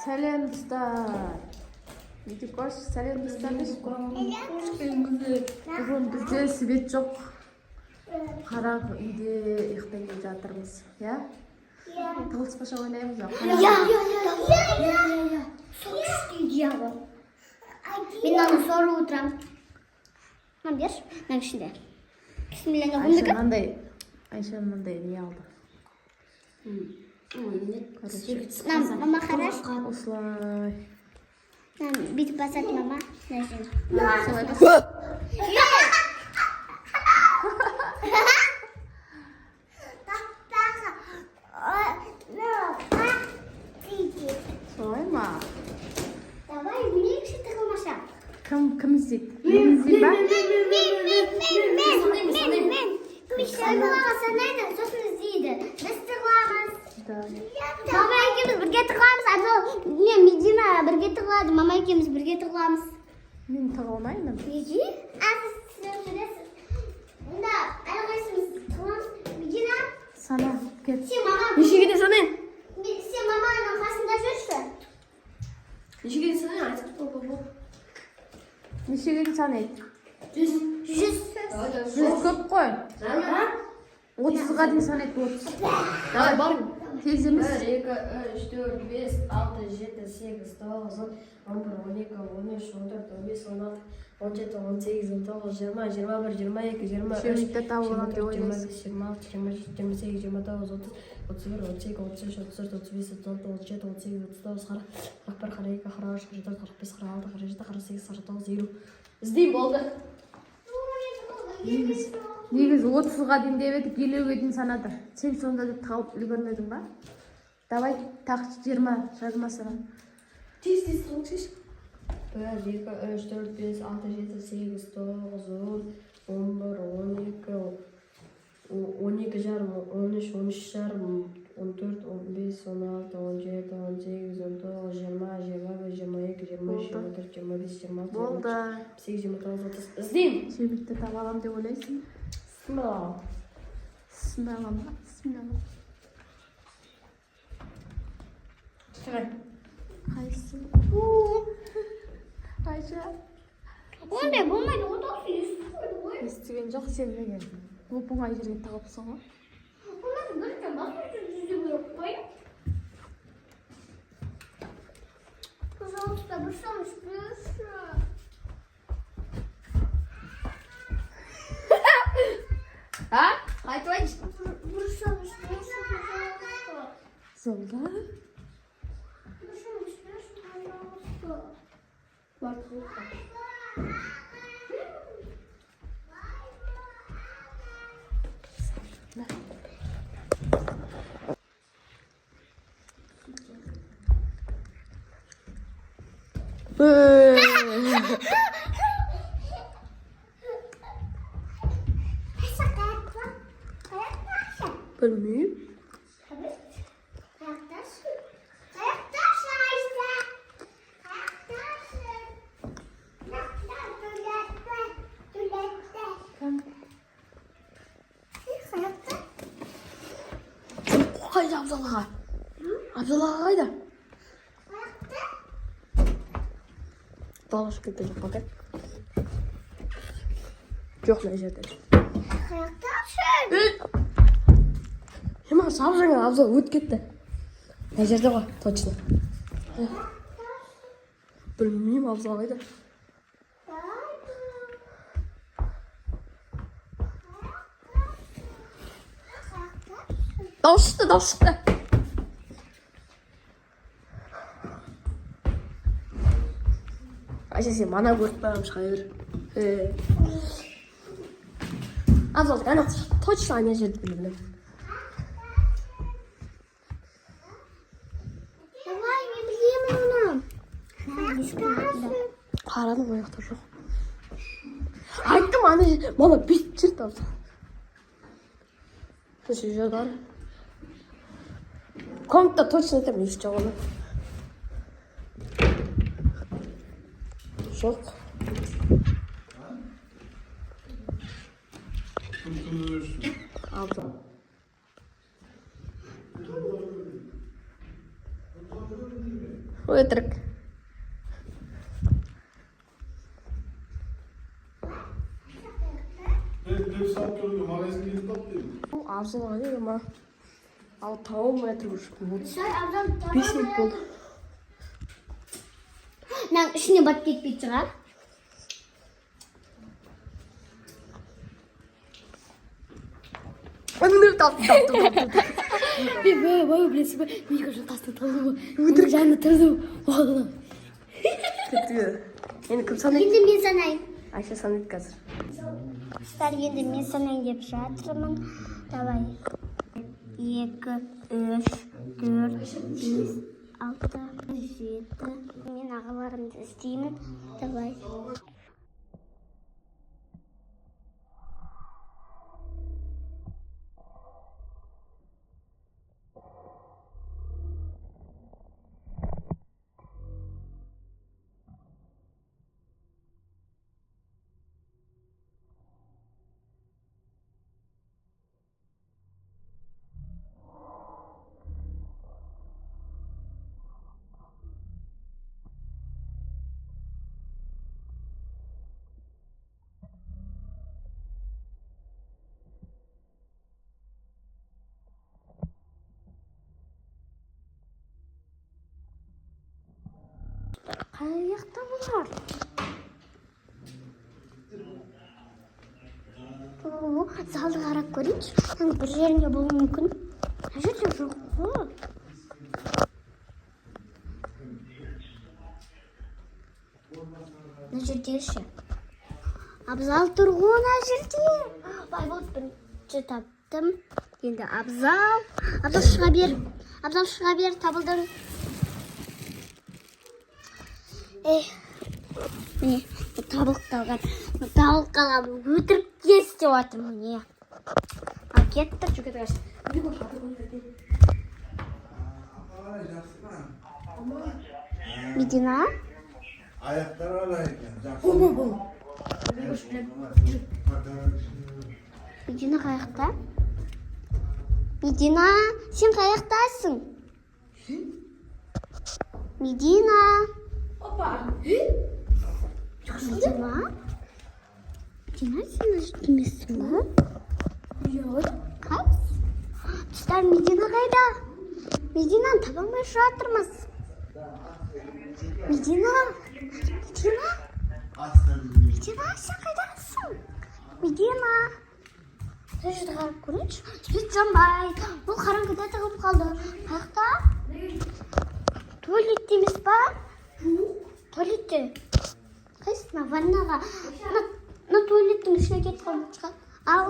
Selam dostlar. Видик koş. Selam dostlar. Bugün bizde свет жоқ. Қарап үйде ұйықтай келе жатырмыз, иә? Тығылыспаша ойнаймыз ба? Я. Солнечный дьявол. Мен аны сорып отырамын. Мына берші, мына ішінде. Айша мындай не алды. Мама, қараш. Осылай. Бүйтіп басады мама. Солай бас. Солай ма? Давай, меніңше тығылмаша. Кім іздейді? Мен іздейді ба? Мен. Кім тығылаға санайды, сосын іздейді. Біз тығыламыз. Мама екеуміз бірге тығыламыз. Мен Медина бірге тығылады. Мама екеуміз бірге тығыламыз. Мен тығылмаймын. Неге? Сіз жүресіз. Онда әрқайсымыз тығыламыз. Медина. Сана, кет. Сен мама. Нешеге санайын? Сен маманың қасында жүрші. Нешеге санайын? Айтып бол. Нешеге санайды? 100. 100 көп қой. 30-ға дейін санайды, 30. Давай, бар. Тез емес. 1, 2, 3, 4, 5, 6, 7, 8, 9, 10, 11, 12, 13, 14, 15, 16, 17, 18, 19, 20, 21, 22, 23, Шөлікті тауып алам деп 25, ойлайсың. 26, 27, 28, 29, 30, 31, 32, 33, 34, 35, 36, 37, 38, 39, 40, 41, 42, 43, 44, 45, 46, 47, 48, 49, 50. Іздейм болды. Негіз 30-ға дейін деп едік, 50-ге дейін санады. Сен сонда деп тауып үлгермедің ба? Давай, тақ 20 жазмасына. Тез, соңсыз. 1, 2, 3, 4, 5, 6, 7, 8, 9, 10, 11, 12, 12 жарым, 13, 13 жарым, 14, 15, 16, 17, 18, 19, 20, 21, 22, 23, 24, 25, 26, Болды. 28, 29, 30. Іздейм. Шөлікті тауып алам деп ойлайсың. Смыла. Смелам. Шығай. Қайсы? Айша. Ондай болмайды, отақты естімеді ғой. Естіген жоқ, сен деген. Оп-оңай жерге тағыпсың ғой. Ондай бірден басқа жүзді көріп қой. Пожалуйста, бір шамыш берші. А? Қайтып айтшы. Бір шамыш берші, пожалуйста. Солда? Бір шамыш берші, пожалуйста. Бар, тұлыққа. Білмеймін. Қайда Абзалаға? Абзалаға қайда? Балаш кетті жоқ бақет. Жоқ мына жерде. Ема сабжаңа Абзал өтіп кетті. Мына жерде ғой, точно. Білмеймін Абзал қайда. Дауыс шықты. Айша, сен мана көріп барам шыға бер. Абзал, ана точно ана жерді білмеймін. Давай, мен білемін оны. Қарадым ояқта жоқ. Айттым ана жер, мана бүйтіп жүрді Абзал. Сошы жерді ара. Комнатта точно айтамын, еш жоқ оны. Жоқ. Абзал. Өтірік. Бұл абзал ғана ма? Ал 5 метр жүріп болды. 5 минут болды. Мынаның ішіне батып кетпейді шығар. Оны тапты. Бай, білесіз бе? Мен қазір тасты талды ма? Өтірік жанды тұрды ма? Енді кім санайды? Енді мен санайын. Айша санайды қазір. Құстар, енді мен санайын деп жатырмын. Давай. 2, 3, 4, 5, 6, 7. Мен ағаларымды іздеймін. Давай. Қаяқта бұлар? Залды қарап көрейінші. Бір жерінде болуы мүмкін. Жерде жоқ қой. Мына жерде ше. Абзал тұр ғой мына жерде. Бай болып бірінші таптым. Енді Абзал. Абзал шыға бер. Абзал шыға бер, табылдың. Міне, табылықталған. Табылықталған өтірік кес деп жатырмын. Міне. Ал кеттір, жүгет қарсы. Медина? Аяқтар қалай екен? Медина қаяқта? Медина, сен қаяқтасың? Медина? Опа! Медина? Медина, сен үстімесің ба? Жоқ. Қай? Құстар, Медина қайда? Мединаны таба алмай жатырмыз. Медина? Медина? Медина, сен қайдасың? Медина? Сол жерді қарап көрейінші. Спит жанбай. Ол қараңғыда тығылып қалды. Қаяқта? Туалетте емес па? Туалетте. Қайсына? Ваннаға. Мына туалеттің ішіне кетіп қалды шығар. Ал.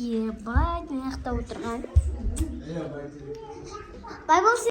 Ебать, мына жақта отырған. Бай болсын.